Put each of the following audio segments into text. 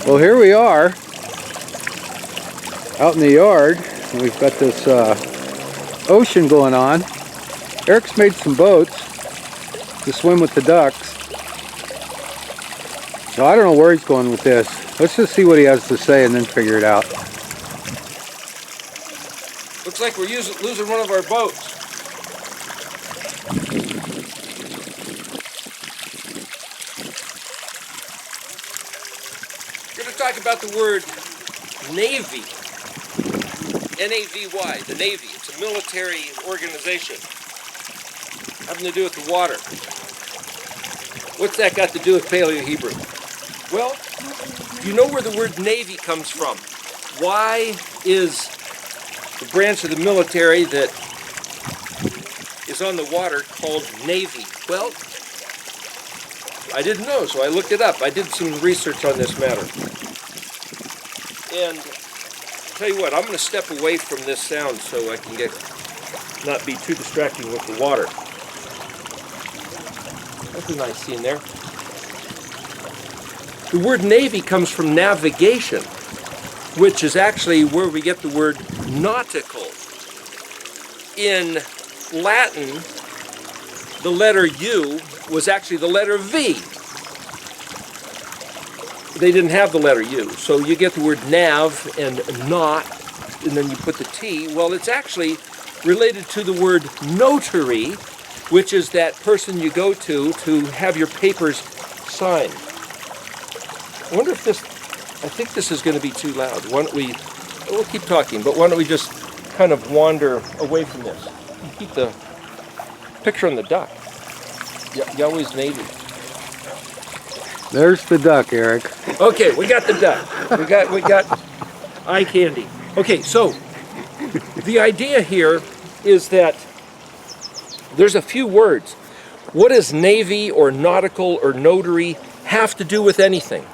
Well, here we are out in the yard. We've got this ocean going on. Eric's made some boats to swim with the ducks. So I don't know where he's going with this. Let's just see what he has to say and then figure it out. Looks like we're losing one of our boats. We're going to talk about the word Navy. N-A-V-Y, the Navy. It's a military organization having to do with the water. What's that got to do with Paleo-Hebrew? Well, you know where the word Navy comes from. Why is the branch of the military that is on the water called Navy? Well, I didn't know, so I looked it up. I did some research on this matter. And I'll tell you what, I'm going to step away from this sound so I can not be too distracting with the water. That's a nice scene there. The word Navy comes from navigation, which is actually where we get the word nautical. In Latin, the letter U was actually the letter V. They didn't have the letter U, so you get the word nav and not, and then you put the T. Well, it's actually related to the word notary, which is that person you go to have your papers signed. I wonder if this, I think this is going to be too loud. Why don't we'll keep talking, but why don't we just kind of wander away from this? Keep the picture on the duck. Yahweh's Navy. There's the duck, Eric. Okay, we got the duck. We got eye candy. Okay, so the idea here is that there's a few words. What does Navy or nautical or notary have to do with anything?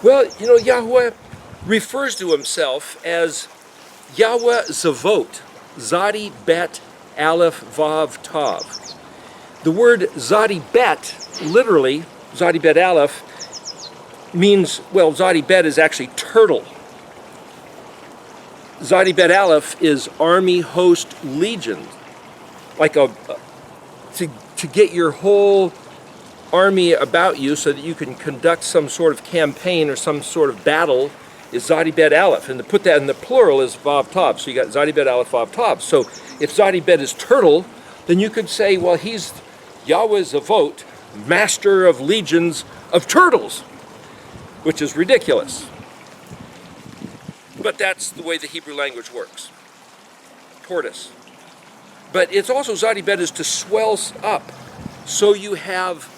Well, you know, Yahweh refers to himself as Yahweh Zavot, Zadi Bet Aleph Vav Tav. The word Zadi Bet, literally, Zadi Bet Aleph, means, well, Zadi Bet is actually turtle. Zadi Bet Aleph is army, host, legion. Like to get your whole army about you so that you can conduct some sort of campaign or some sort of battle is Zadi Bet Aleph. And to put that in the plural is Vav Tav. So you got Zadi Bet Aleph Vav Tav. So if Zadi Bet is turtle, then you could say, well, he's Yahweh Zavot, master of legions of turtles, which is ridiculous. But that's the way the Hebrew language works. Tortoise. But it's also Zadi Bet is to swell up. So you have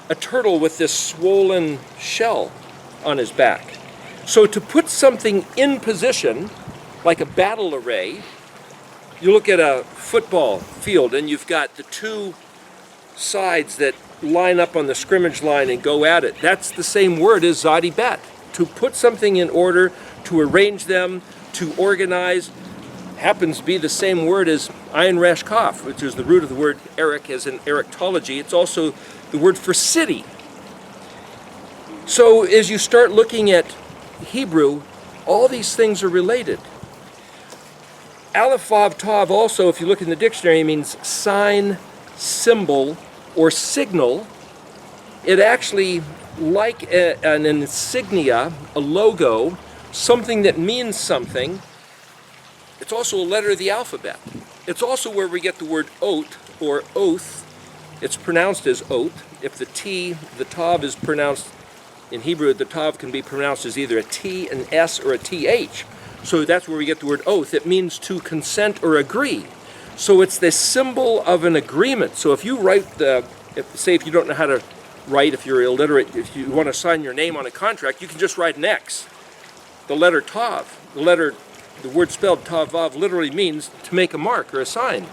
a turtle with this swollen shell on his back. So to put something in position, like a battle array, you look at a football field and you've got the two sides that line up on the scrimmage line and go at it. That's the same word as Zadi Bet. To put something in order, to arrange them, to organize, happens to be the same word as Ayin Resh Kaf, which is the root of the word Eric as in Erictology. It's also the word for city. So as you start looking at Hebrew, all these things are related. Aleph Vav Tav also, if you look in the dictionary, means sign, symbol, or signal. It actually, like an insignia, a logo, something that means something. It's also a letter of the alphabet. It's also where we get the word oat or oath. It's pronounced as oat. If the T, the Tav is pronounced in Hebrew, the Tav can be pronounced as either a T, an S, or a TH. So that's where we get the word oath. It means to consent or agree. So it's the symbol of an agreement. So if you write say if you don't know how to write, if you're illiterate, if you want to sign your name on a contract, you can just write an X. The letter Tav, the word spelled Tav Vav literally means to make a mark or a sign.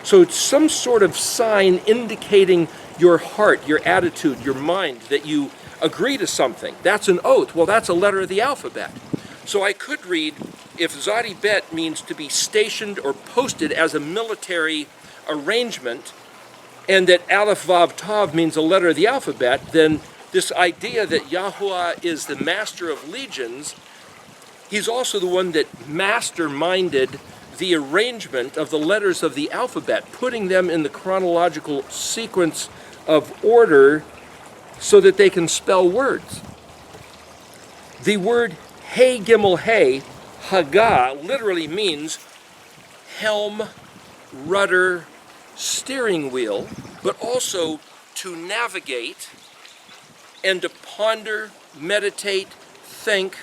So it's some sort of sign indicating your heart, your attitude, your mind, that you agree to something. That's an oath. Well, that's a letter of the alphabet. So I could read, if Zadi Bet means to be stationed or posted as a military arrangement, and that Aleph Vav Tav means a letter of the alphabet, then this idea that Yahweh is the master of legions, he's also the one that masterminded the arrangement of the letters of the alphabet, putting them in the chronological sequence of order so that they can spell words. The word Hey Gimel Hey, Haga, literally means helm, rudder, steering wheel, but also to navigate and to ponder, meditate, think,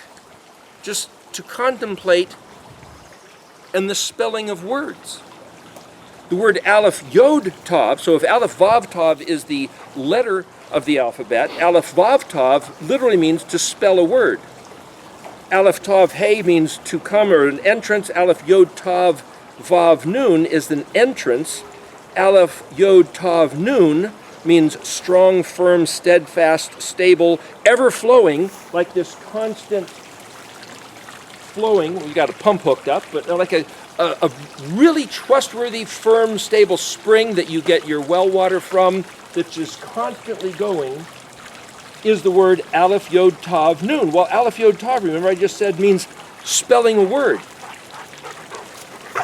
just to contemplate, and the spelling of words. The word Aleph Yod Tav, so if Aleph Vav Tav is the letter of the alphabet, Aleph Vav Tav literally means to spell a word. Aleph Tav Hey means to come or an entrance. Aleph Yod Tav Vav Nun is an entrance. Aleph Yod Tav Nun means strong, firm, steadfast, stable, ever flowing, like this constant flowing. We got a pump hooked up, but like a really trustworthy, firm, stable spring that you get your well water from, that's just constantly going, is the word Aleph Yod Tav Nun. Well, Aleph Yod Tav, remember I just said, means spelling a word.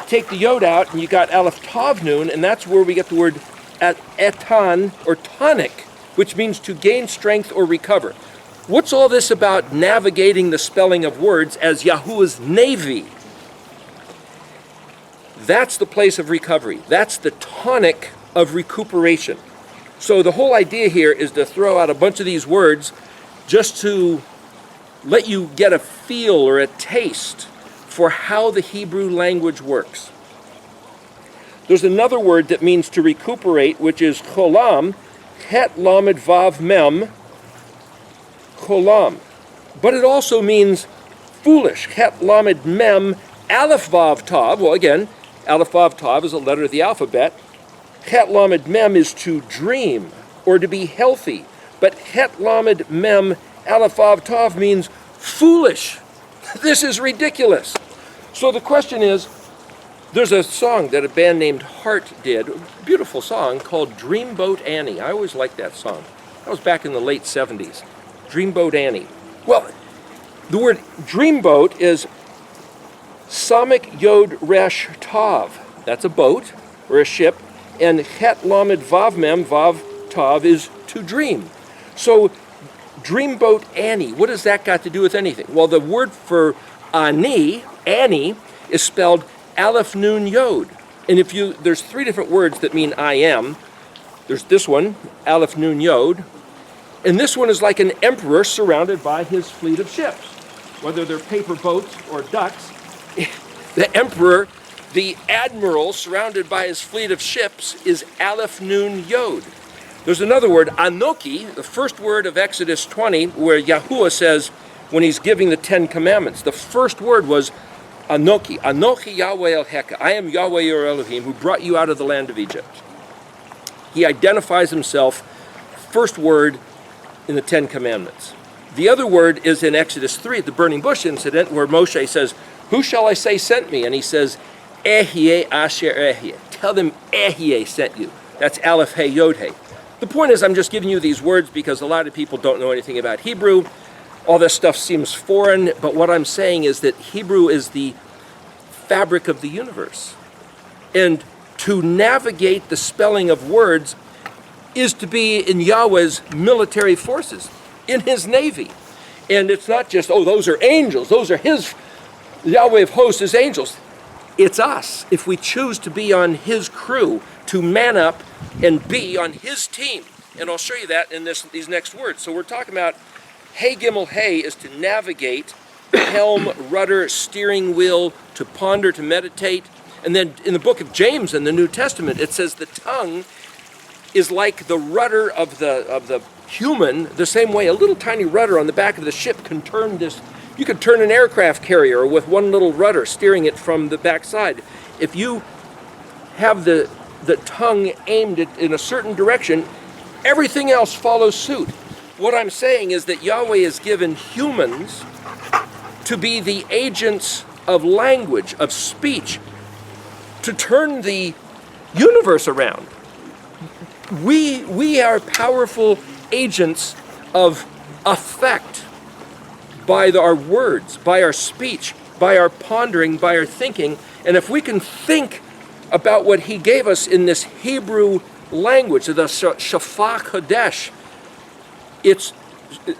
Take the Yod out and you got Aleph Tav Nun, and that's where we get the word etan or tonic, which means to gain strength or recover. What's all this about navigating the spelling of words as Yahuwah's navy? That's the place of recovery. That's the tonic of recuperation. So the whole idea here is to throw out a bunch of these words just to let you get a feel or a taste for how the Hebrew language works. There's another word that means to recuperate, which is cholam, het lamed vav mem, cholam. But it also means foolish, het lamed mem, aleph vav tav. Well, again, aleph vav tav is a letter of the alphabet. Het lamed mem is to dream or to be healthy. But het lamed mem, aleph vav tav means foolish. This is ridiculous. So the question is, there's a song that a band named Heart did, a beautiful song called Dreamboat Annie. I always liked that song. That was back in the late 70s. Dreamboat Annie. Well, the word dreamboat is Samik Yod Resh Tav. That's a boat or a ship. And Het Lamed Vav Mem, Vav Tav is to dream. So Dreamboat Annie, what has that got to do with anything? Well, the word for Annie is spelled Aleph Nun Yod. And there's three different words that mean I am. There's this one, Aleph Nun Yod. And this one is like an emperor surrounded by his fleet of ships. Whether they're paper boats or ducks, the emperor, the admiral surrounded by his fleet of ships is Aleph Nun Yod. There's another word, Anoki, the first word of Exodus 20, where Yahuwah says, when he's giving the 10 Commandments, the first word was Anoki. Anoki Yahweh El Heka. I am Yahweh your Elohim, who brought you out of the land of Egypt. He identifies himself, first word in the 10 Commandments. The other word is in Exodus 3, at the burning bush incident, where Moshe says, who shall I say sent me? And he says, Ehyeh Asher Ehyeh. Tell them Ehyeh sent you. That's Aleph Hey Yod Hey. The point is, I'm just giving you these words because a lot of people don't know anything about Hebrew. All this stuff seems foreign, but what I'm saying is that Hebrew is the fabric of the universe. And to navigate the spelling of words is to be in Yahweh's military forces, in his navy. And it's not just, oh, those are angels, those are his, Yahweh of hosts is angels. It's us, if we choose to be on his crew, to man up and be on his team. And I'll show you that in these next words. So we're talking about Hey Gimel Hey is to navigate, helm, rudder, steering wheel, to ponder, to meditate. And then in the book of James in the New Testament, it says the tongue is like the rudder of the human, the same way a little tiny rudder on the back of the ship can turn this. You could turn an aircraft carrier with one little rudder steering it from the backside. If you have the tongue aimed in a certain direction, everything else follows suit. What I'm saying is that Yahweh has given humans to be the agents of language, of speech, to turn the universe around. We are powerful agents of effect by our words, by our speech, by our pondering, by our thinking. And if we can think about what he gave us in this Hebrew language, the Shafah Kodesh, it's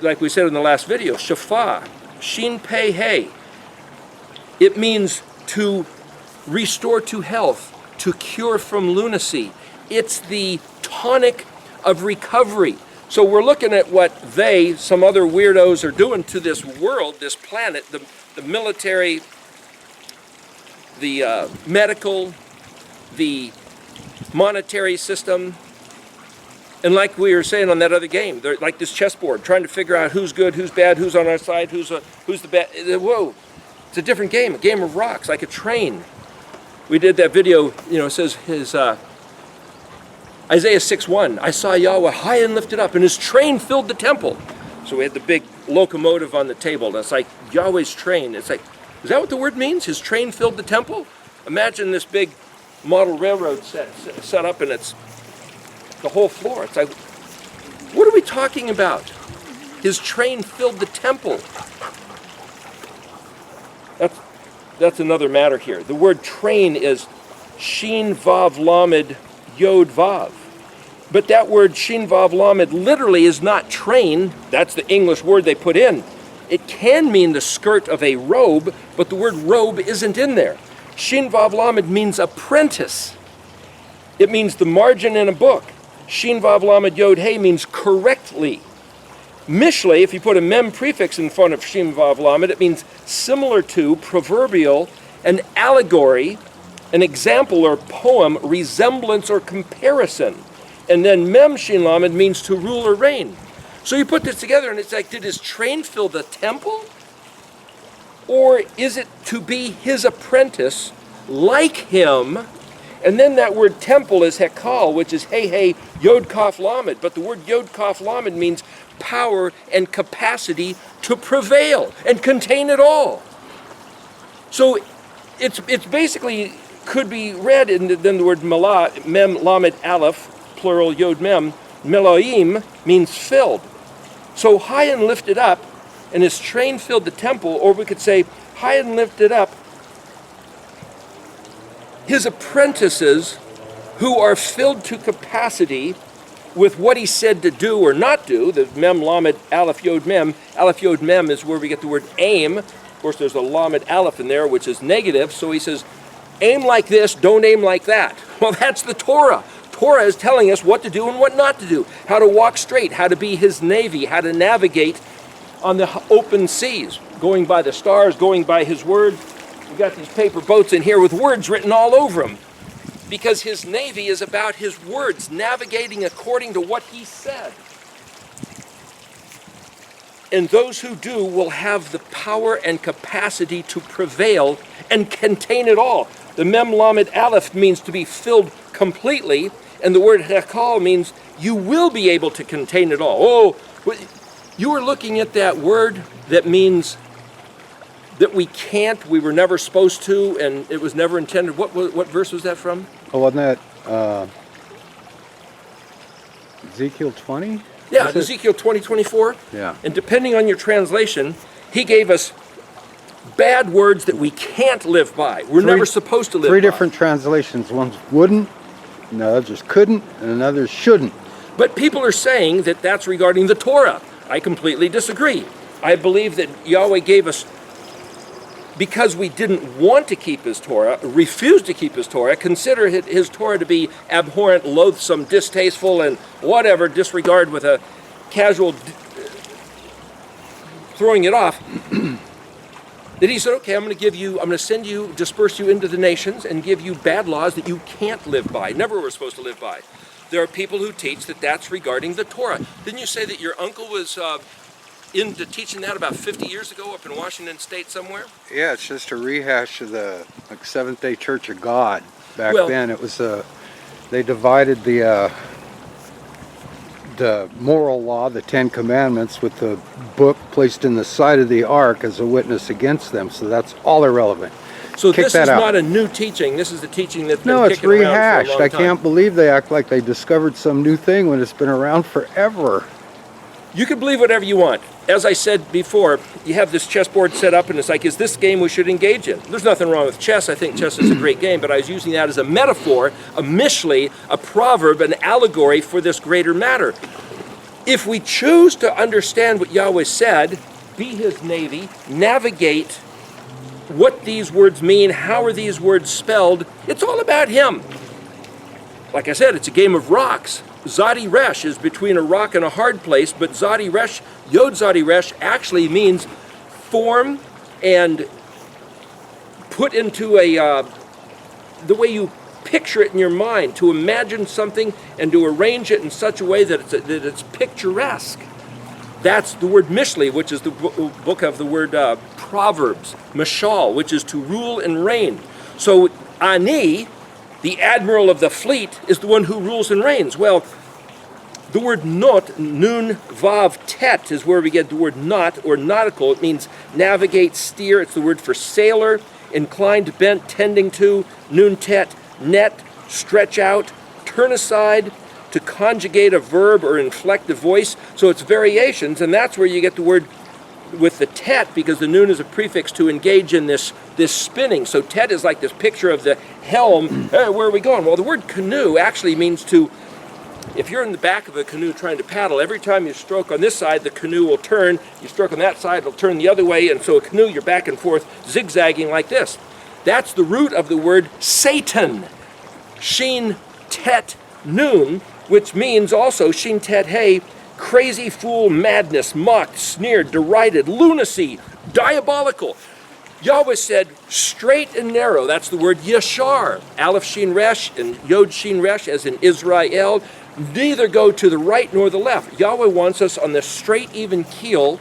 like we said in the last video, Shafah, Shin Pei Hey. It means to restore to health, to cure from lunacy. It's the tonic of recovery. So we're looking at what some other weirdos are doing to this world, this planet, the military, the medical, the monetary system. And like we were saying on that other game, they're like this chessboard, trying to figure out who's good, who's bad, who's on our side, who's the bad. Whoa, it's a different game, a game of rocks, like a train. We did that video, it says Isaiah 6:1, I saw Yahweh high and lifted up, and his train filled the temple. So we had the big locomotive on the table, and it's like Yahweh's train. It's like, is that what the word means? His train filled the temple? Imagine this big model railroad set up, and it's the whole floor. It's like, what are we talking about? His train filled the temple. That's another matter here. The word train is Shin Vav Lamed Yod Vav. But that word Shin Vav Lamed literally is not train. That's the English word they put in. It can mean the skirt of a robe, but the word robe isn't in there. Shin Vav Lamed means apprentice. It means the margin in a book. Shin Vav Lamed Yod Hey means correctly. Mishle, if you put a mem prefix in front of Shin Vav Lamed, it means similar to, proverbial, an allegory, an example or poem, resemblance or comparison. And then mem Shin Lamed means to rule or reign. So you put this together and it's like, did his train fill the temple? Or is it to be his apprentice like him? And then that word temple is hekal, which is hey yod kaf lamed. But the word yod kaf lamed means power and capacity to prevail and contain it all. So it's basically could be read in then the word mem lamed aleph, plural yod mem, meloim means filled. So high and lifted up, and his train filled the temple, or we could say high and lifted up, his apprentices who are filled to capacity with what he said to do or not do. The mem lamed aleph yod mem. Aleph yod mem is where we get the word aim. Of course, there's a lamed aleph in there, which is negative. So he says, aim like this, don't aim like that. Well, that's the Torah. Torah is telling us what to do and what not to do, how to walk straight, how to be his navy, how to navigate on the open seas, going by the stars, going by his word. We've got these paper boats in here with words written all over them, because his navy is about his words, navigating according to what he said. And those who do will have the power and capacity to prevail and contain it all. The mem lamed aleph means to be filled completely, and the word hekal means you will be able to contain it all. Oh, you were looking at that word that means that we can't, we were never supposed to, and it was never intended. What verse was that from? Oh, wasn't that Ezekiel 20? Yeah, Ezekiel 20:24. Yeah. And depending on your translation, he gave us bad words that we can't live by. We're never supposed to live by. Three different translations. One wouldn't, another just couldn't, and another shouldn't. But people are saying that that's regarding the Torah. I completely disagree. I believe that Yahweh gave us, because we didn't want to keep his Torah, refused to keep his Torah, consider his Torah to be abhorrent, loathsome, distasteful, and whatever, disregard with a casual throwing it off, that he said, okay, I'm going to send you, disperse you into the nations and give you bad laws that you can't live by, never were supposed to live by. There are people who teach that that's regarding the Torah. Didn't you say that your uncle was into teaching that about 50 years ago up in Washington State somewhere? Yeah, it's just a rehash of the Seventh-day Church of God. Back then, it was they divided the moral law, the Ten Commandments, with the book placed in the side of the ark as a witness against them. So that's all irrelevant. So this is not a new teaching. This is the teaching that's been it's kicking around for a rehashed. long time. I can't believe they act like they discovered some new thing when it's been around forever. You can believe whatever you want. As I said before, you have this chessboard set up and it's like, is this game we should engage in? There's nothing wrong with chess. I think chess is a great game, but I was using that as a metaphor, a mishli, a proverb, an allegory for this greater matter. If we choose to understand what Yahweh said, be his navy, navigate what these words mean, how are these words spelled, it's all about him. Like I said, it's a game of rocks. Zadi Resh is between a rock and a hard place, but Zadi Resh, Yod Zadi Resh, actually means form and put into the way you picture it in your mind, to imagine something and to arrange it in such a way that it's picturesque. That's the word Mishli, which is the book of the word Proverbs. Mashal, which is to rule and reign. So Ani, the admiral of the fleet, is the one who rules and reigns. Well, the word not, nun, vav, tet, is where we get the word not, or nautical. It means navigate, steer. It's the word for sailor, inclined, bent, tending to, nun, tet, net, stretch out, turn aside, to conjugate a verb or inflect a voice. So it's variations, and that's where you get the word with the tet, because the nun is a prefix to engage in this spinning. So tet is like this picture of the helm. Hey, where are we going? Well, the word canoe actually means to, if you're in the back of a canoe trying to paddle, every time you stroke on this side, the canoe will turn. You stroke on that side, it'll turn the other way. And so a canoe, you're back and forth, zigzagging like this. That's the root of the word Satan. Shin tet nun, which means also shin tet hey, crazy fool, madness, mocked, sneered, derided, lunacy, diabolical. Yahweh said, straight and narrow, that's the word yashar. Aleph shin resh and yod shin resh, as in Israel, neither go to the right nor the left. Yahweh wants us on the straight, even keel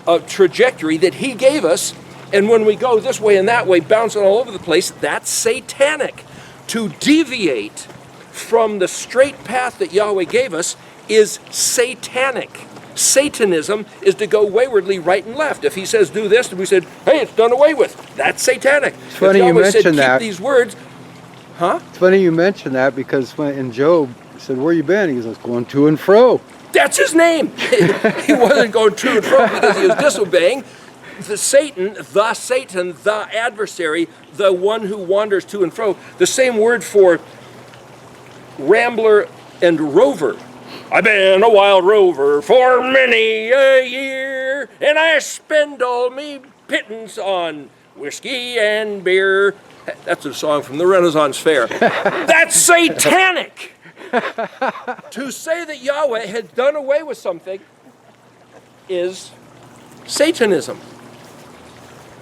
of trajectory that he gave us, and when we go this way and that way, bouncing all over the place, that's satanic. To deviate from the straight path that Yahweh gave us is satanic. Satanism is to go waywardly right and left. If he says do this, and we said, hey, it's done away with, that's satanic. It's funny you mention that. Keep these words, It's funny you mention that, because when in Job, he said, where you been? He goes, going to and fro. That's his name. He wasn't going to and fro because he was disobeying. The Satan, the adversary, the one who wanders to and fro. The same word for rambler and rover. I've been a wild rover for many a year, and I spend all me pittance on whiskey and beer. That's a song from the Renaissance Fair. That's satanic! To say that Yahweh had done away with something is Satanism.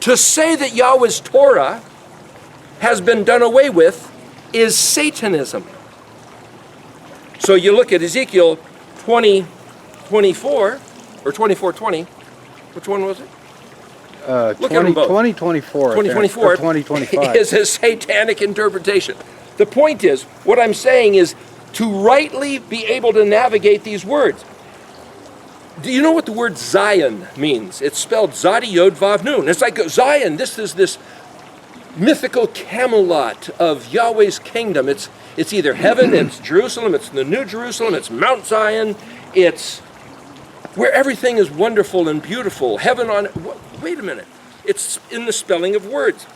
To say that Yahweh's Torah has been done away with is Satanism. So you look at Ezekiel 20:24 or 24:20. Which one was it? 2024. 2024 2025 is a satanic interpretation. The point is, what I'm saying is to rightly be able to navigate these words. Do you know what the word Zion means? It's spelled Zadi Yod Vav Nun. It's like Zion. This is this mythical Camelot of Yahweh's kingdom. It's either heaven, it's Jerusalem, it's the New Jerusalem, it's Mount Zion, it's where everything is wonderful and beautiful. Heaven on... Wait a minute. It's in the spelling of words.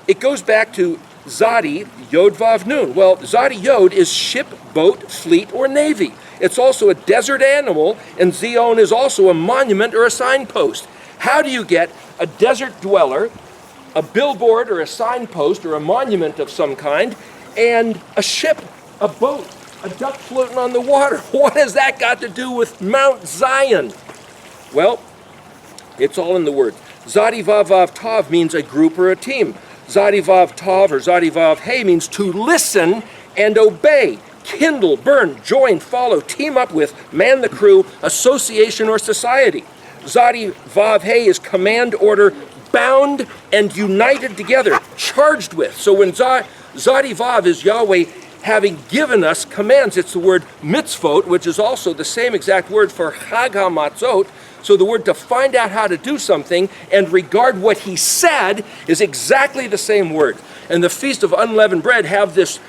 It goes back to Zadi Yod Vav Nun. Well, Zadi Yod is ship, boat, fleet, or navy. It's also a desert animal, and Zion is also a monument or a signpost. How do you get a desert dweller, a billboard or a signpost or a monument of some kind, and a ship, a boat, a duck floating on the water? What has that got to do with Mount Zion? Well, it's all in the word. Zadi Vav Vav Tav means a group or a team. Zadi Vav Tav or Zadi Vav Hey means to listen and obey. Kindle, burn, join, follow, team up with, man the crew, association or society. Zadi Vav Hey is command, order, bound and united together, charged with. So when Zadi Vav is Yahweh having given us commands, it's the word mitzvot, which is also the same exact word for Chag HaMatzot. So the word to find out how to do something and regard what he said is exactly the same word. And the Feast of Unleavened Bread have this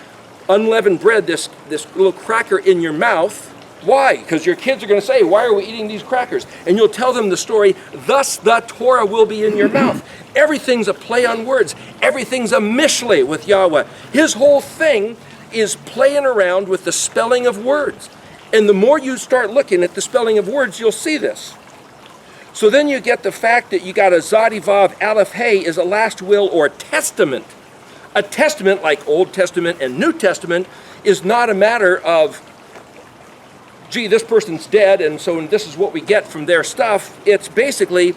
unleavened bread, this little cracker in your mouth, Why? Because your kids are going to say, why are we eating these crackers? And you'll tell them the story, thus the Torah will be in your mouth. Everything's a play on words. Everything's a mishle with Yahweh. His whole thing is playing around with the spelling of words. And the more you start looking at the spelling of words, you'll see this. So then you get the fact that you got a Zadi Vav Aleph Hey is a last will or testament. A testament, like Old Testament and New Testament, is not a matter of, gee, this person's dead, and so this is what we get from their stuff. It's basically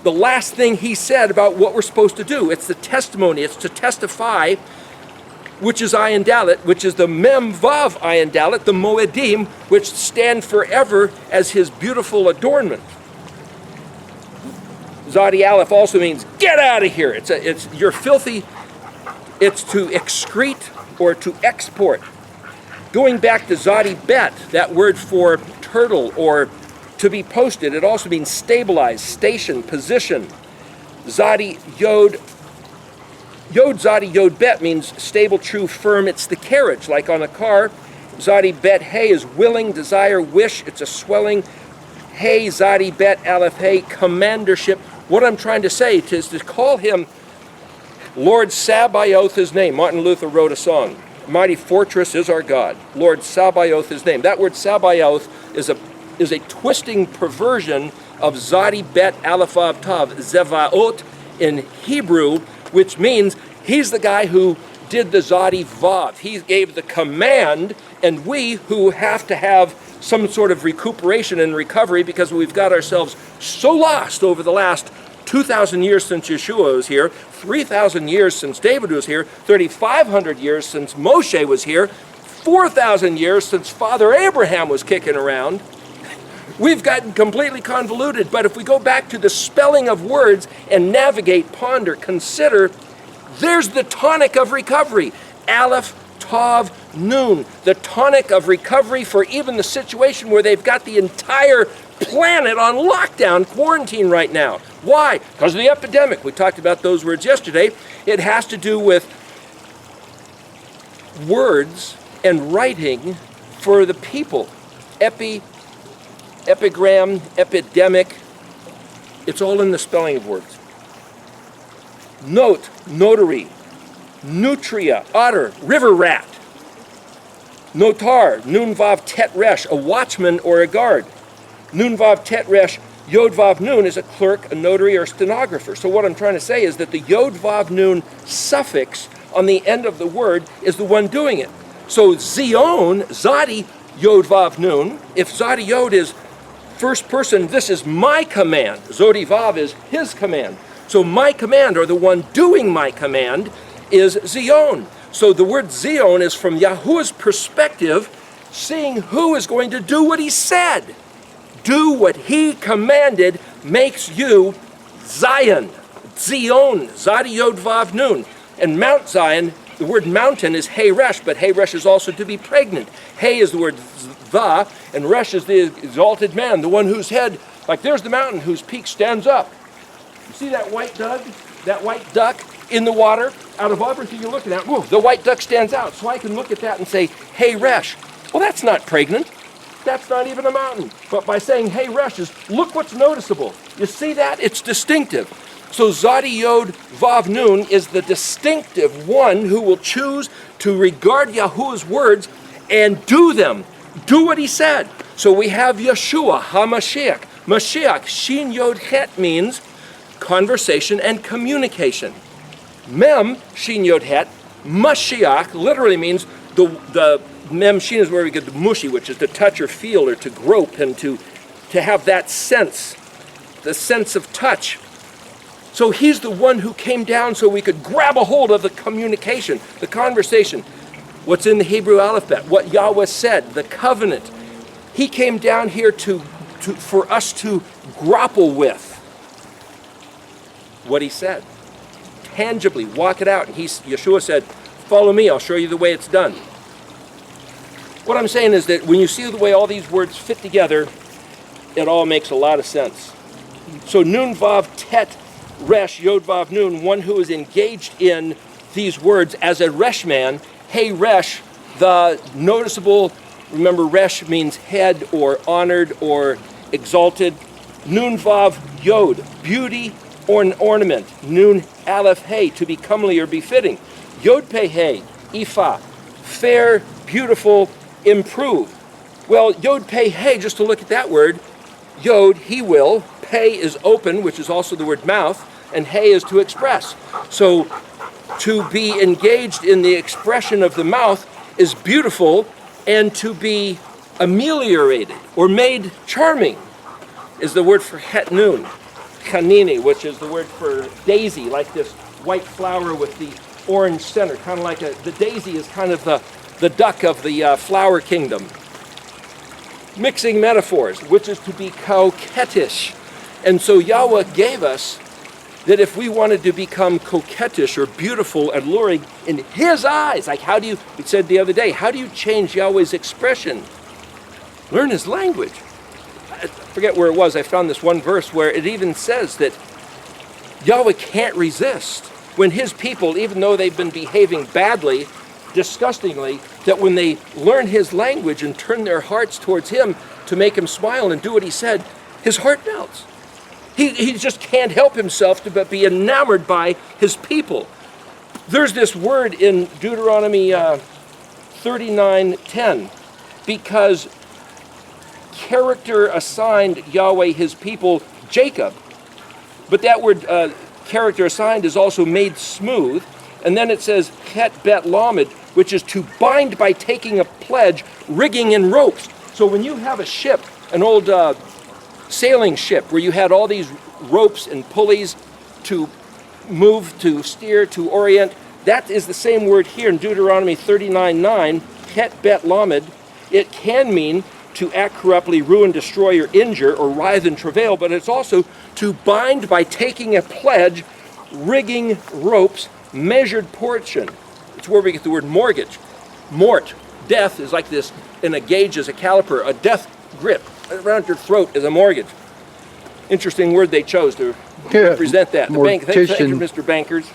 the last thing he said about what we're supposed to do. It's the testimony. It's to testify, which is Ayin Dalet, which is the Mem Vav Ayin Dalet, the Moedim, which stand forever as his beautiful adornment. Zadi Aleph also means get out of here. It's you're filthy. It's to excrete or to export. Going back to Zadi Bet, that word for turtle or to be posted, it also means stabilize, station, position. Zadi Yod Zadi Yod Bet means stable, true, firm. It's the carriage, like on a car. Zadi Bet Hey is willing, desire, wish. It's a swelling. Hey Zadi Bet Aleph Hey, commandership. What I'm trying to say is to call him Lord Sabaoth, his name. Martin Luther wrote a song. Mighty fortress is our God. Lord Sabaoth, his name. That word Sabaoth is a twisting perversion of Zadi Bet Aleph Vav Tav, Zevaot in Hebrew, which means he's the guy who did the Zadi Vav. He gave the command, and we who have to have some sort of recuperation and recovery because we've got ourselves so lost over the last 2,000 years since Yeshua was here, 3,000 years since David was here, 3,500 years since Moshe was here, 4,000 years since Father Abraham was kicking around. We've gotten completely convoluted, but if we go back to the spelling of words and navigate, ponder, consider, there's the tonic of recovery. Aleph, Tav, Nun, the tonic of recovery for even the situation where they've got the entire planet on lockdown, quarantine right now. Why? Because of the epidemic. We talked about those words yesterday. It has to do with words and writing for the people. Epigram, epidemic. It's all in the spelling of words. Note, notary, nutria, otter, river rat. Notar, nun vav tet resh, a watchman or a guard. Nun vav tet resh, yod vav nun is a clerk, a notary, or stenographer. So what I'm trying to say is that the yod vav nun suffix on the end of the word is the one doing it. So zion, zadi, yod vav nun, if zadi yod is first person, this is my command. Zodi vav is his command. So my command, or the one doing my command, is zion. So the word zion is from Yahuwah's perspective, seeing who is going to do what he said. Do what he commanded makes you Zion. Zion, Zadi Yod Vav Nun. And Mount Zion, the word mountain is Hey Resh, but Hey Resh is also to be pregnant. Hey is the word Va, and Resh is the exalted man, the one whose head, like there's the mountain whose peak stands up. You see that white duck in the water? Out of everything you're looking at, whoa, the white duck stands out. So I can look at that and say, Hey Resh. Well, that's not pregnant. That's not even a mountain. But by saying Hey Resh is, look what's noticeable. You see that? It's distinctive. So Zadi Yod Vav Nun is the distinctive one who will choose to regard Yahuwah's words and do them. Do what he said. So we have Yeshua, HaMashiach. Mashiach, Shin Yod Het means conversation and communication. Mem, Shin Yod Het, Mashiach literally means the Mem Shin is where we get the mushi, which is to touch or feel or to grope and to have that sense, the sense of touch. So he's the one who came down so we could grab a hold of the communication, the conversation, what's in the Hebrew alphabet, what Yahweh said, the covenant. He came down here for us to grapple with what he said. Tangibly, walk it out. And Yeshua said, follow me, I'll show you the way it's done. What I'm saying is that when you see the way all these words fit together, it all makes a lot of sense. So Nun Vav Tet Resh Yod Vav Nun, one who is engaged in these words as a Resh man, Hey Resh, the noticeable Remember, resh means head or honored or exalted. Nun vav yod, beauty or an ornament. Nun aleph hey, to be comely or befitting. Yod pe hey, ifa, fair, beautiful, improve. Well, yod pe hey, just to look at that word, yod, he will, pe is open, which is also the word mouth, and hey is to express. So to be engaged in the expression of the mouth is beautiful, and to be ameliorated or made charming is the word for het nun, chanini, which is the word for daisy, like this white flower with the orange center, kind of like the daisy is kind of the duck of the flower kingdom. Mixing metaphors, which is to be coquettish. And so Yahweh gave us that if we wanted to become coquettish or beautiful and alluring in his eyes, like how do you, we said the other day, how do you change Yahweh's expression? Learn his language. I forget where it was, I found this one verse where it even says that Yahweh can't resist when his people, even though they've been behaving badly, disgustingly, that when they learn his language and turn their hearts towards him to make him smile and do what he said, his heart melts. He just can't help himself but be enamored by his people. There's this word in Deuteronomy 39:10, because character assigned Yahweh his people Jacob, but that word character assigned is also made smooth, and then it says het bet lamed, which is to bind by taking a pledge, rigging in ropes. So when you have a ship, an old sailing ship where you had all these ropes and pulleys to move, to steer, to orient, that is the same word here in Deuteronomy 39:9, het bet lamed. It can mean to act corruptly, ruin, destroy, or injure, or writhe and travail, but it's also to bind by taking a pledge, rigging ropes, measured portion. It's where we get the word mortgage. Mort, death, is like this, and a gauge is a caliper, a death grip around your throat is a mortgage. Interesting word they chose to represent that. The bank, thank you, Mr. Bankers.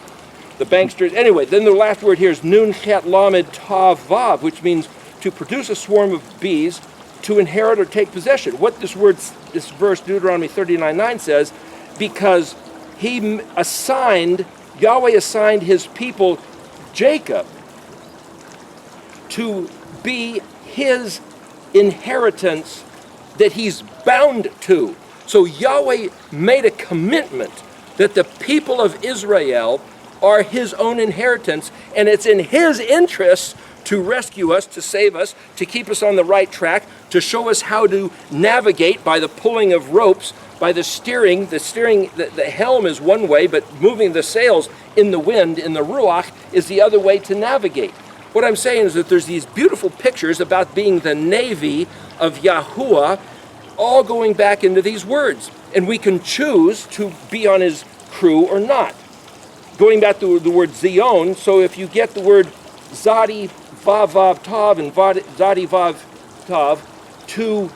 The banksters. Anyway, then the last word here is nun chet lamed tav vav, which means to produce a swarm of bees, to inherit or take possession. What this verse, Deuteronomy 39:9 says, because Yahweh assigned his people, Jacob, to be his inheritance that he's bound to. So Yahweh made a commitment that the people of Israel are his own inheritance, and it's in his interest to rescue us, to save us, to keep us on the right track, to show us how to navigate by the pulling of ropes, by the steering. The helm is one way, but moving the sails in the wind, in the ruach, is the other way to navigate. What I'm saying is that there's these beautiful pictures about being the navy of Yahuwah, all going back into these words. And we can choose to be on his crew or not. Going back to the word Zion, so if you get the word Zadi Vav Vav Tav and Zadi Vav Tav, to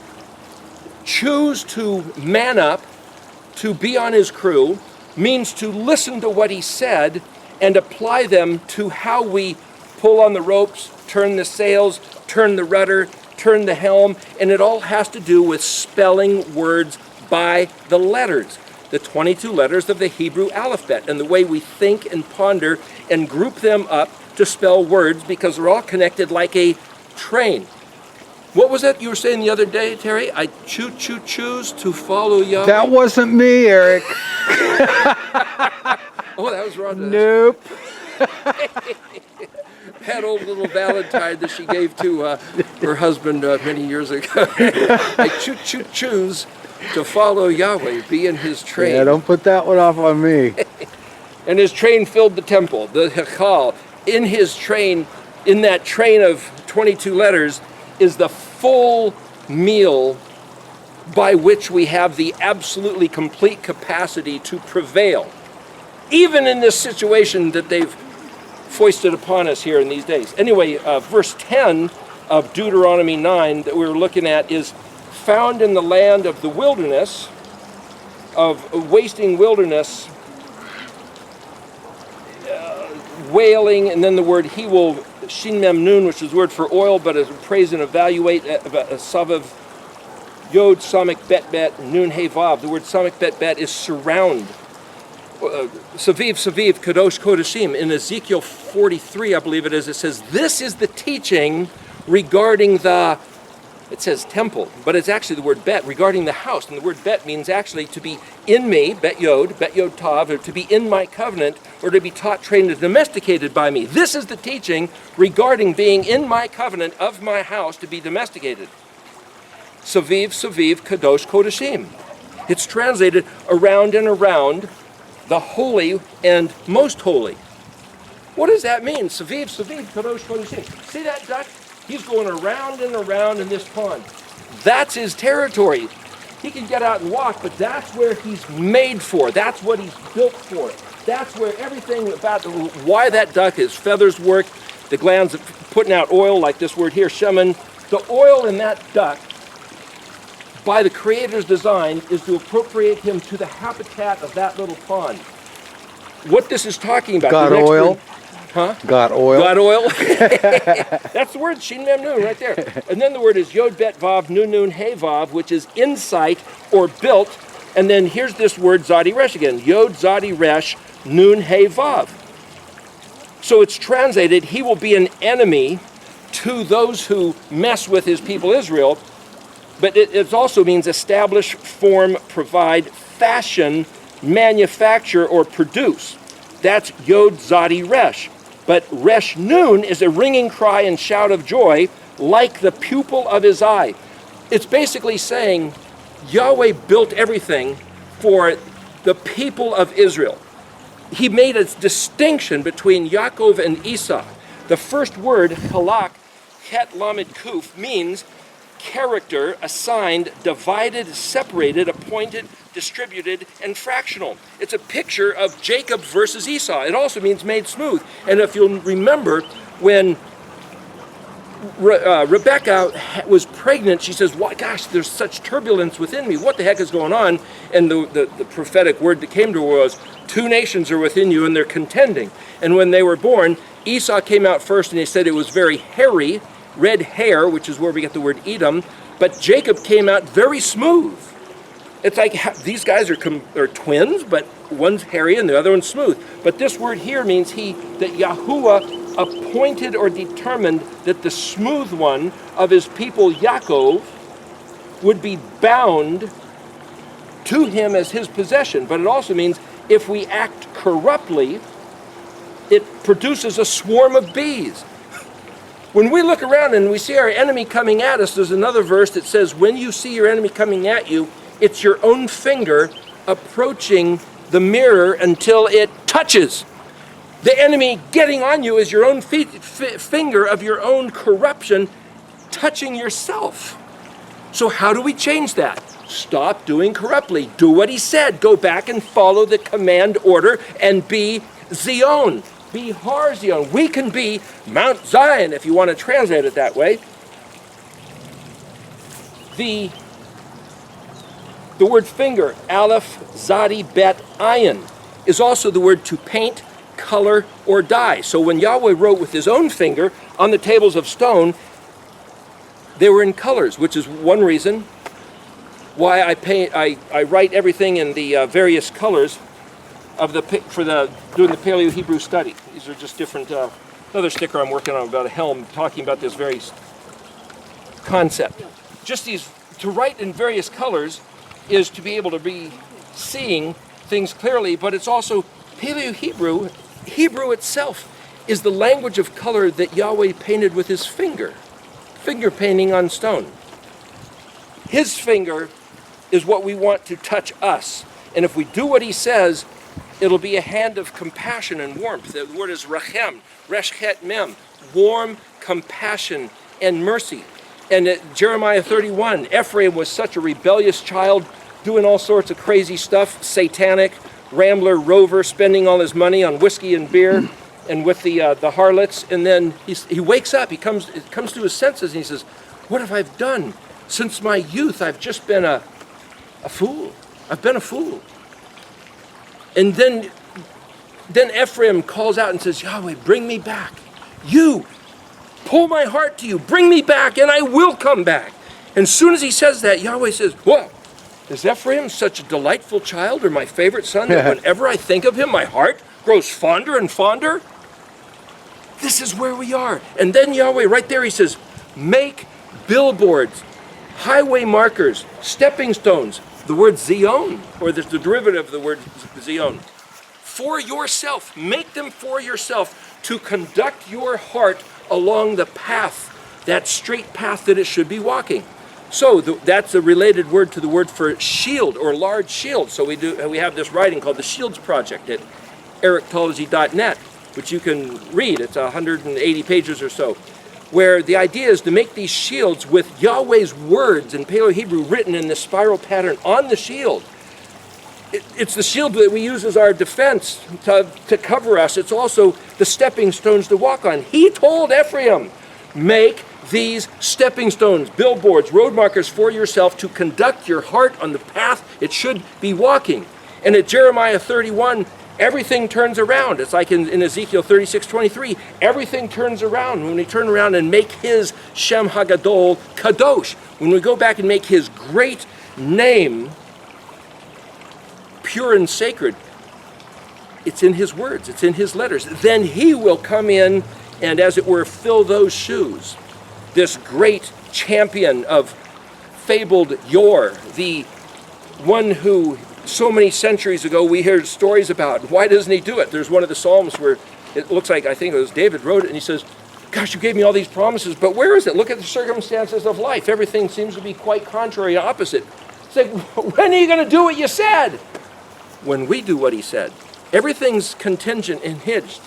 choose to man up, to be on his crew, means to listen to what he said and apply them to how we pull on the ropes, turn the sails, turn the rudder, turn the helm, and it all has to do with spelling words by the letters, the 22 letters of the Hebrew alphabet, and the way we think and ponder and group them up to spell words, because they're all connected like a train. What was that you were saying the other day, Terry? I choose to follow Yahweh. That wasn't me, Eric. Oh, that was Rhonda. Nope. That old little Valentine that she gave to her husband many years ago. I choose to follow Yahweh, be in his train. Yeah, don't put that one off on me. And his train filled the temple, the Hechal. In his train, in that train of 22 letters, is the full meal by which we have the absolutely complete capacity to prevail, even in this situation that they've foisted upon us here in these days. Anyway, verse 10 of Deuteronomy 9 that we're looking at is found in the land of the wilderness, of wasting wilderness, wailing, and then the word he will, shin mem nun, which is the word for oil, but as praise and evaluate, savav, yod, samek, bet, bet, nun, he, vav. The word samek, bet, bet is surround. Saviv, Saviv, Kadosh, Kodashim. In Ezekiel 43, I believe it says, this is the teaching regarding it says temple, but it's actually the word bet, regarding the house. And the word bet means actually to be in me, bet yod tav, or to be in my covenant, or to be taught, trained, and domesticated by me. This is the teaching regarding being in my covenant of my house to be domesticated. Saviv, Saviv, Kadosh, Kodashim. It's translated around and around the holy and most holy. What does that mean? Saviv, Saviv, Kadosh, Kodashim. See that duck? He's going around and around in this pond. That's his territory. He can get out and walk, but that's where he's made for. That's what he's built for. That's where everything about why that duck, his feathers work, the glands putting out oil, like this word here, shemen. The oil in that duck, by the Creator's design, is to appropriate him to the habitat of that little pond. What this is talking about. Got oil? Huh? Got oil? Got oil? That's the word, shin mem nun, right there. And then the word is yod bet vav nun nun he vav, which is insight or built. And then here's this word zadi resh again. Yod zadi resh nun he vav. So it's translated, he will be an enemy to those who mess with his people Israel. But it also means establish, form, provide, fashion, manufacture, or produce. That's Yod Zadi Resh. But Resh Nun is a ringing cry and shout of joy, like the pupil of his eye. It's basically saying Yahweh built everything for the people of Israel. He made a distinction between Yaakov and Esau. The first word, halak, het lamed kuf, means character, assigned, divided, separated, appointed, distributed, and fractional. It's a picture of Jacob versus Esau. It also means made smooth. And if you'll remember, when Rebecca was pregnant, she says, "Why, gosh, there's such turbulence within me. What the heck is going on?" And the prophetic word that came to her was, 2 nations are within you and they're contending. And when they were born, Esau came out first and he said it was very hairy, red hair, which is where we get the word Edom, but Jacob came out very smooth. It's like these guys are twins, but one's hairy and the other one's smooth. But this word here means that Yahuwah appointed or determined that the smooth one of his people, Yaakov, would be bound to him as his possession. But it also means if we act corruptly, it produces a swarm of bees. When we look around and we see our enemy coming at us, there's another verse that says, when you see your enemy coming at you, it's your own finger approaching the mirror until it touches. The enemy getting on you is your own finger of your own corruption touching yourself. So how do we change that? Stop doing corruptly. Do what he said. Go back and follow the command order and be Zion. Be Har Zion. We can be Mount Zion, if you want to translate it that way. The word finger, Aleph, Zadi, Bet, Ayin, is also the word to paint, color, or dye. So when Yahweh wrote with his own finger on the tables of stone, they were in colors, which is one reason why I write everything in the various colors of doing the Paleo-Hebrew study. These are just different, another sticker I'm working on about a helm talking about this very concept. Just these, to write in various colors is to be able to be seeing things clearly, but it's also Paleo-Hebrew. Hebrew itself is the language of color that Yahweh painted with his finger painting on stone. His finger is what we want to touch us. And if we do what he says, it'll be a hand of compassion and warmth. The word is rachem, reshchet mem, warm compassion and mercy. And at Jeremiah 31, Ephraim was such a rebellious child, doing all sorts of crazy stuff, satanic, rambler, rover, spending all his money on whiskey and beer and with the harlots. And then he wakes up, he comes to his senses and he says, what have I done? Since my youth, I've just been a fool. I've been a fool. And then then Ephraim calls out and says, Yahweh, bring me back. You, pull my heart to you, bring me back, and I will come back. And as soon as he says that, Yahweh says, what? Is Ephraim such a delightful child, or my favorite son, that whenever I think of him, my heart grows fonder and fonder? This is where we are. And then Yahweh, right there, he says, make billboards, highway markers, stepping stones, the word Zion, or the derivative of the word Zion, for yourself. Make them for yourself to conduct your heart along the path, that straight path that it should be walking. So that's a related word to the word for shield or large shield. So we have this writing called the Shields Project at erictology.net, which you can read. It's 180 pages or so, where the idea is to make these shields with Yahweh's words in Paleo-Hebrew written in this spiral pattern on the shield. It's the shield that we use as our defense to cover us. It's also the stepping stones to walk on. He told Ephraim, make these stepping stones, billboards, road markers for yourself to conduct your heart on the path it should be walking. And at Jeremiah 31, everything turns around. It's like in Ezekiel 36:23, everything turns around when we turn around and make his Shem Hagadol Kadosh. When we go back and make his great name pure and sacred, it's in his words, it's in his letters. Then he will come in and, as it were, fill those shoes. This great champion of fabled yore, the one who so many centuries ago we heard stories about. Why doesn't he do it? There's one of the Psalms where it looks like, I think it was David wrote it, and he says, gosh, you gave me all these promises, but where is it? Look at the circumstances of life. Everything seems to be quite contrary and opposite. It's like, when are you going to do what you said? When we do what he said. Everything's contingent and hinged.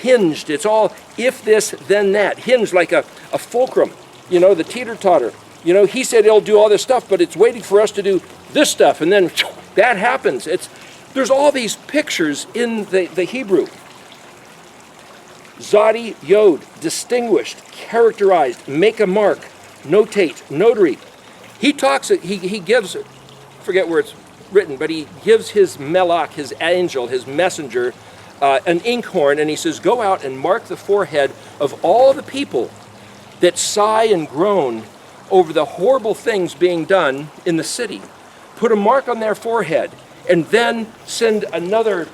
It's all if this, then that. Hinged like a fulcrum, the teeter-totter. He said he'll do all this stuff, but it's waiting for us to do this stuff, and then that happens. There's all these pictures in the Hebrew. Zadi, Yod, distinguished, characterized, make a mark, notate, notary. He talks, he gives, forget where it's written, but he gives his melach, his angel, his messenger, an inkhorn, and he says, go out and mark the forehead of all the people that sigh and groan over the horrible things being done in the city. Put a mark on their forehead, and then send another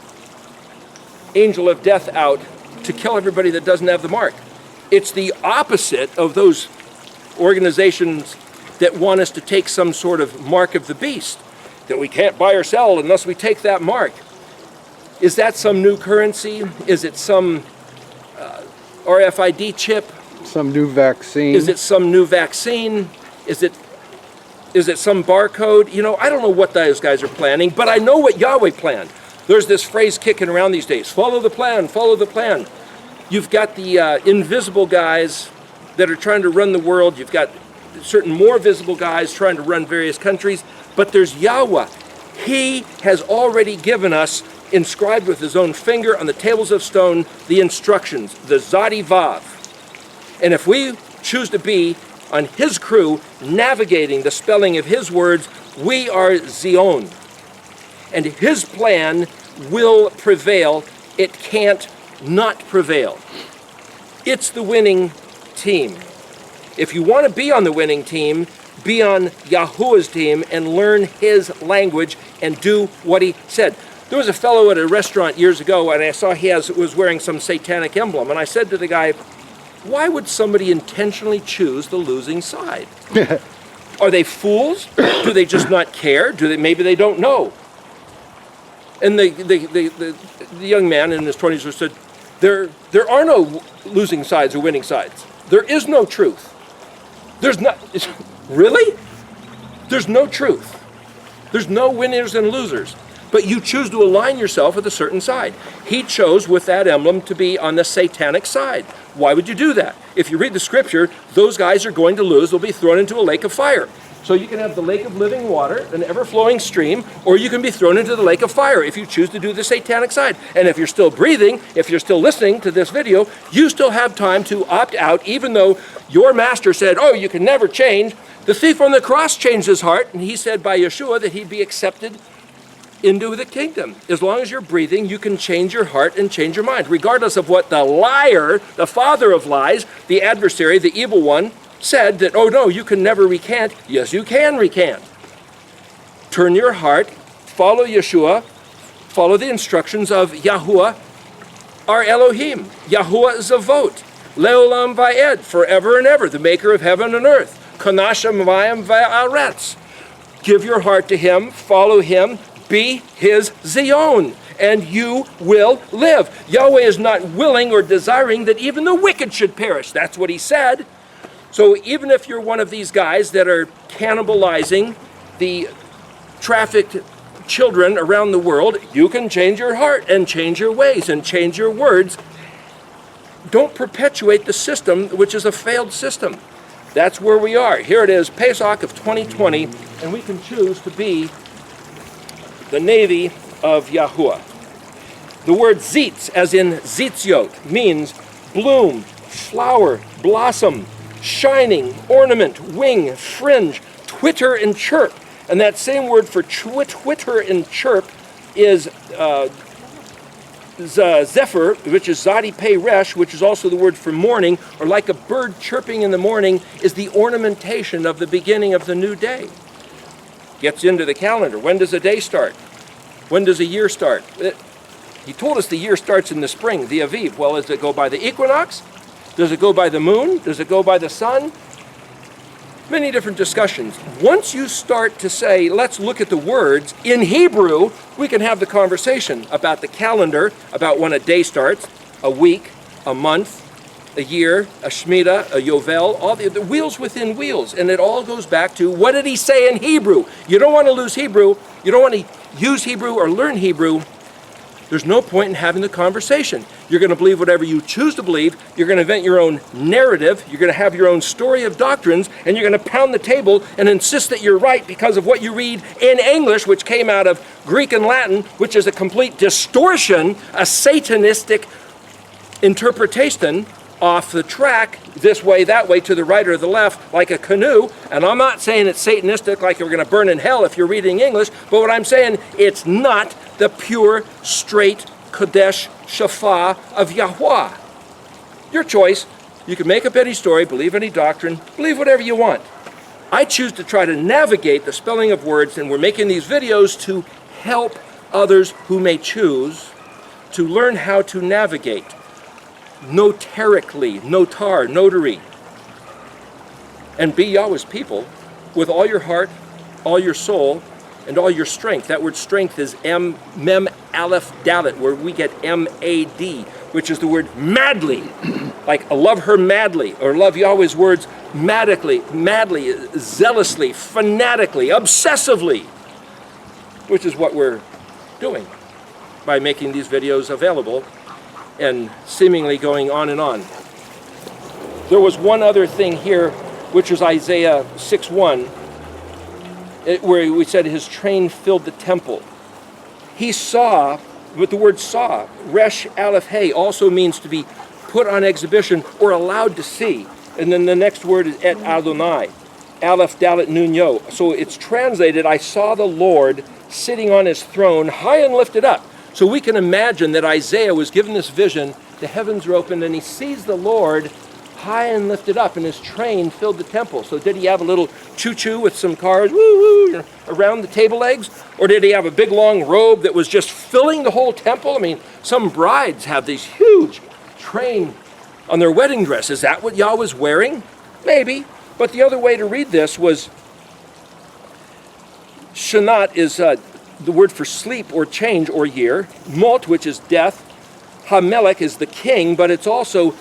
angel of death out to kill everybody that doesn't have the mark. It's the opposite of those organizations that want us to take some sort of mark of the beast, that we can't buy or sell unless we take that mark. Is that some new currency? Is it some RFID chip? Some new vaccine? Is it some new vaccine? Is it some barcode? I don't know what those guys are planning, but I know what Yahweh planned. There's this phrase kicking around these days, follow the plan, follow the plan. You've got the invisible guys that are trying to run the world. You've got certain more visible guys trying to run various countries, but there's Yahweh. He has already given us, inscribed with his own finger on the tables of stone, the instructions, the Zadi Vav. And if we choose to be on his crew, navigating the spelling of his words, we are Zion. And his plan will prevail. It can't not prevail. It's the winning team. If you want to be on the winning team, be on Yahuwah's team and learn his language and do what he said. There was a fellow at a restaurant years ago, and I saw he was wearing some satanic emblem, and I said to the guy, why would somebody intentionally choose the losing side? Are they fools? Do they just not care? Maybe they don't know? And the young man in his 20s said, there are no losing sides or winning sides. There is no truth. There's not. Really? There's no truth. There's no winners and losers. But you choose to align yourself with a certain side. He chose with that emblem to be on the satanic side. Why would you do that? If you read the scripture, those guys are going to lose. They'll be thrown into a lake of fire. So you can have the lake of living water, an ever-flowing stream, or you can be thrown into the lake of fire if you choose to do the satanic side. And if you're still breathing, if you're still listening to this video, you still have time to opt out, even though your master said, oh, you can never change. The thief on the cross changed his heart, and he said by Yeshua that he'd be accepted into the kingdom. As long as you're breathing, you can change your heart and change your mind, regardless of what the liar, the father of lies, the adversary, the evil one, said that, oh no, you can never recant. Yes, you can recant. Turn your heart, follow Yeshua, follow the instructions of Yahuwah, our Elohim. Yahuwah Zavot, Leolam Va'ed, forever and ever, the maker of heaven and earth. Kanasha Mayim Va'aretz. Give your heart to him, follow him, be his Zion, and you will live. Yahweh is not willing or desiring that even the wicked should perish. That's what he said. So even if you're one of these guys that are cannibalizing the trafficked children around the world, you can change your heart and change your ways and change your words. Don't perpetuate the system, which is a failed system. That's where we are. Here it is, Pesach of 2020, and we can choose to be the navy of Yahuwah. The word zitz, as in zitziot, means bloom, flower, blossom, shining, ornament, wing, fringe, twitter, and chirp. And that same word for twitter and chirp is zephyr, which is zadi pei resh, which is also the word for morning, or like a bird chirping in the morning, is the ornamentation of the beginning of the new day. Gets into the calendar. When does a day start? When does a year start? He told us the year starts in the spring, the Aviv. Well, does it go by the equinox? Does it go by the moon? Does it go by the sun? Many different discussions. Once you start to say, let's look at the words in Hebrew, we can have the conversation about the calendar, about when a day starts, a week, a month, a year, a Shemitah, a Yovel, all the wheels within wheels. And it all goes back to, what did he say in Hebrew? You don't want to lose Hebrew. You don't want to use Hebrew or learn Hebrew. There's no point in having the conversation. You're going to believe whatever you choose to believe. You're going to invent your own narrative. You're going to have your own story of doctrines, and you're going to pound the table and insist that you're right because of what you read in English, which came out of Greek and Latin, which is a complete distortion, a satanistic interpretation off the track, this way, that way, to the right or the left, like a canoe. And I'm not saying it's satanistic, like you're going to burn in hell if you're reading English, but what I'm saying, it's not the pure, straight, Kodesh, Shafah of Yahweh. Your choice. You can make up any story, believe any doctrine, believe whatever you want. I choose to try to navigate the spelling of words, and we're making these videos to help others who may choose to learn how to navigate notarically, notar, notary, and be Yahweh's people with all your heart, all your soul, and all your strength. That word strength is mem aleph dalet, where we get M-A-D, which is the word madly, like love her madly, or love Yahweh's words madly, zealously, fanatically, obsessively, which is what we're doing by making these videos available and seemingly going on and on. There was one other thing here, which was Isaiah 6:1, where we said his train filled the temple. He saw, with the word saw, Resh Aleph Hey, also means to be put on exhibition or allowed to see. And then the next word is Et Adonai, Aleph Dalet Nun Yo. So it's translated, I saw the Lord sitting on his throne, high and lifted up. So we can imagine that Isaiah was given this vision, the heavens are opened, and he sees the Lord high and lifted up, and his train filled the temple. So did he have a little choo-choo with some cars woo-woo around the table legs? Or did he have a big long robe that was just filling the whole temple? I mean, some brides have these huge train on their wedding dress. Is that what Yahweh's wearing? Maybe. But the other way to read this was, Shanat is the word for sleep or change or year. Mot, which is death. Hamelech is the king, but it's also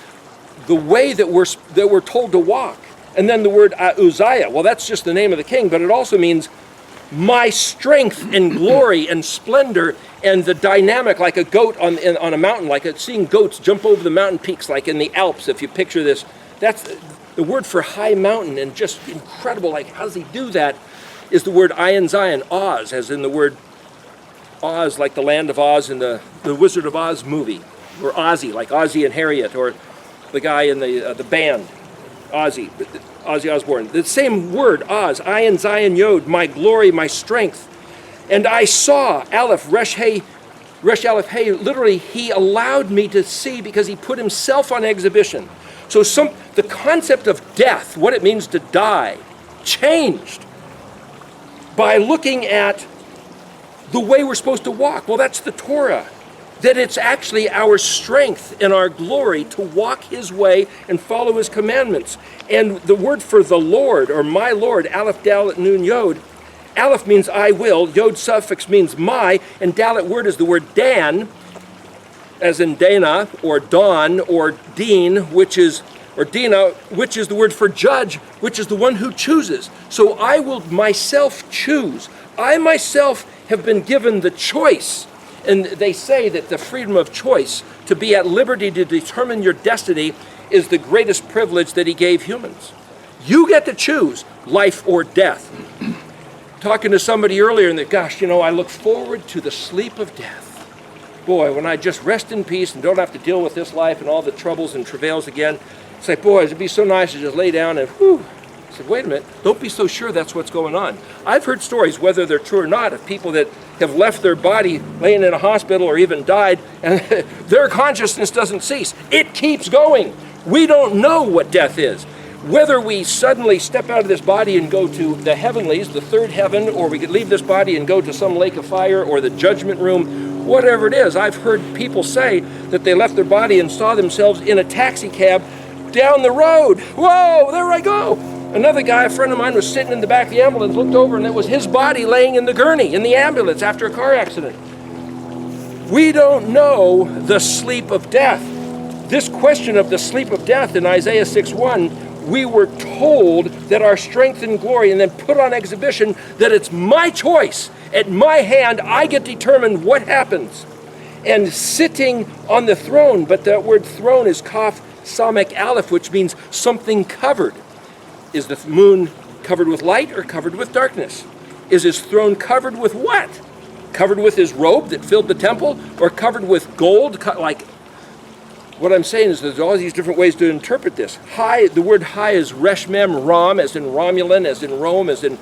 the way that we're told to walk. And then the word Uzziah, well, that's just the name of the king, but it also means my strength and glory and splendor, and the dynamic, like a goat on a mountain, like seeing goats jump over the mountain peaks, like in the Alps, if you picture this. That's the word for high mountain and just incredible, like how does he do that, is the word Ayin Zion, Oz, as in the word Oz, like the land of Oz in the Wizard of Oz movie, or Ozzy, like Ozzy and Harriet, or the guy in the band, Ozzy Osbourne. The same word, Oz, Ayin Zion Yod, my glory, my strength. And I saw, Aleph, Resh Aleph Hey, literally he allowed me to see because he put himself on exhibition. So the concept of death, what it means to die, changed by looking at the way we're supposed to walk. Well, that's the Torah. That it's actually our strength and our glory to walk his way and follow his commandments. And the word for the Lord, or my Lord, Aleph, Dalet, Nun, Yod, Aleph means I will, Yod suffix means my, and Dalet word is the word Dan, as in Dana, or Dawn, or Dean, or Dina, which is the word for judge, which is the one who chooses. So I will myself choose. I myself have been given the choice. And they say that the freedom of choice, to be at liberty to determine your destiny, is the greatest privilege that he gave humans. You get to choose life or death. Talking to somebody earlier, and gosh, I look forward to the sleep of death. Boy, when I just rest in peace and don't have to deal with this life and all the troubles and travails again, it's like, boy, it'd be so nice to just lay down and whew. I said, wait a minute, don't be so sure that's what's going on. I've heard stories, whether they're true or not, of people that have left their body laying in a hospital or even died, and their consciousness doesn't cease. It keeps going. We don't know what death is. Whether we suddenly step out of this body and go to the heavenlies, the third heaven, or we could leave this body and go to some lake of fire or the judgment room, whatever it is. I've heard people say that they left their body and saw themselves in a taxi cab down the road. Whoa, there I go. Another guy, a friend of mine, was sitting in the back of the ambulance, looked over, and it was his body laying in the gurney, in the ambulance after a car accident. We don't know the sleep of death. This question of the sleep of death in Isaiah 6:1, we were told that our strength and glory, and then put on exhibition that it's my choice. At my hand, I get to determine what happens. And sitting on the throne, but that word throne is Kaf Samek Aleph, which means something covered. Is the moon covered with light or covered with darkness? Is his throne covered with what? Covered with his robe that filled the temple, or covered with gold? Like, what I'm saying is there's all these different ways to interpret this. High, the word high is Resh Mem Ram, as in Romulan, as in Rome, as in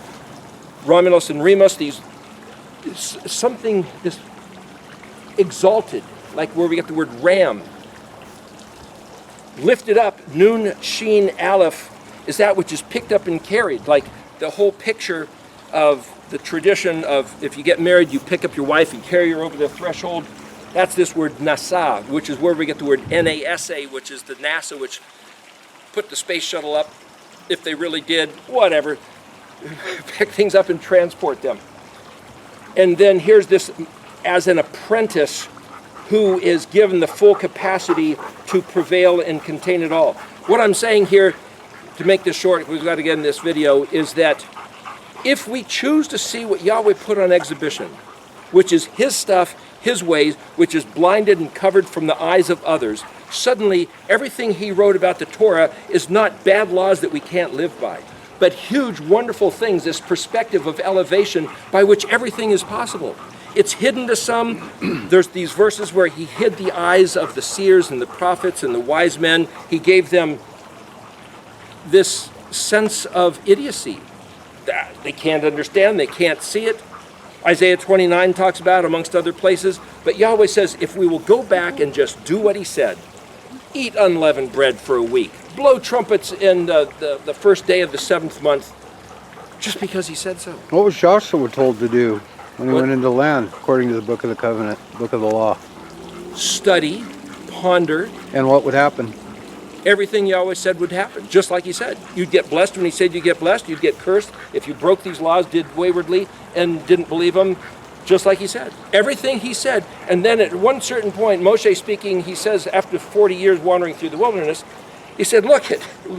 Romulus and Remus. Something this exalted, like where we get the word ram. Lifted up, Nun Sheen Aleph, is that which is picked up and carried, like the whole picture of the tradition of if you get married, you pick up your wife and carry her over the threshold. That's this word NASA, which is where we get the word NASA, which is the NASA, which put the space shuttle up, if they really did, whatever, pick things up and transport them. And then here's this, as an apprentice who is given the full capacity to prevail and contain it all. What I'm saying here, to make this short, we've got to get in this video, is that if we choose to see what Yahweh put on exhibition, which is his stuff, his ways, which is blinded and covered from the eyes of others, suddenly everything he wrote about the Torah is not bad laws that we can't live by, but huge, wonderful things, this perspective of elevation by which everything is possible. It's hidden to some. There's these verses where he hid the eyes of the seers and the prophets and the wise men. He gave them this sense of idiocy. They can't understand, they can't see it. Isaiah 29 talks about it, amongst other places. But Yahweh says, if we will go back and just do what he said, eat unleavened bread for a week, blow trumpets in the first day of the 7th month, just because he said so. What was Joshua told to do when he went into the land, according to the book of the covenant, book of the law? Study, ponder. And what would happen? Everything Yahweh said would happen, just like he said. You'd get blessed when he said you'd get blessed. You'd get cursed if you broke these laws, did waywardly, and didn't believe them, just like he said. Everything he said. And then at one certain point, Moshe speaking, he says, after 40 years wandering through the wilderness, he said,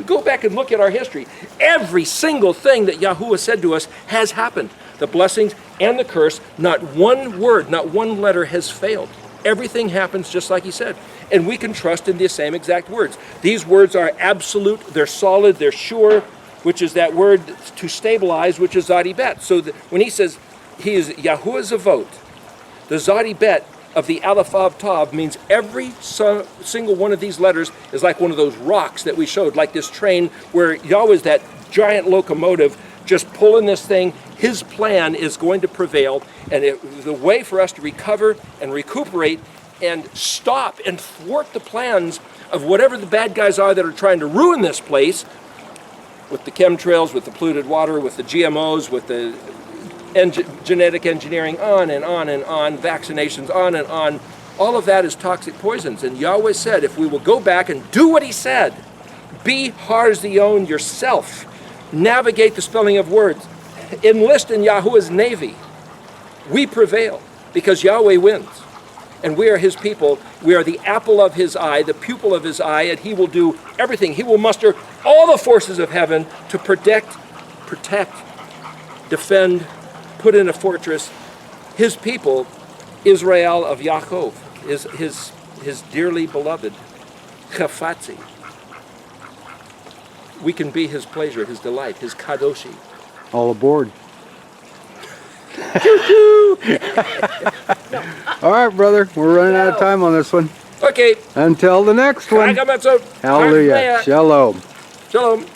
go back and look at our history. Every single thing that Yahuwah said to us has happened. The blessings and the curse, not one word, not one letter has failed. Everything happens just like he said. And we can trust in the same exact words. These words are absolute, they're solid, they're sure, which is that word to stabilize, which is Zadi Bet. So when he says he is Yahuwah Zavot, the Zadi Bet of the Aleph Av Tav means every single one of these letters is like one of those rocks that we showed, like this train where Yahweh is that giant locomotive just pulling this thing. His plan is going to prevail, and the way for us to recover and recuperate and stop and thwart the plans of whatever the bad guys are that are trying to ruin this place, with the chemtrails, with the polluted water, with the GMOs, with the genetic engineering, on and on and on, vaccinations, on and on. All of that is toxic poisons. And Yahweh said, if we will go back and do what he said, be Harzion yourself, navigate the spelling of words, enlist in Yahuwah's navy, we prevail because Yahweh wins. And we are his people. We are the apple of his eye, the pupil of his eye, and he will do everything. He will muster all the forces of heaven to protect, defend, put in a fortress his people, Israel of Yaakov, his dearly beloved, Chafatzi. We can be his pleasure, his delight, his kadoshi. All aboard. All right, brother. We're running out of time on this one. Okay. Until the next one. Hallelujah. Shalom. Shalom.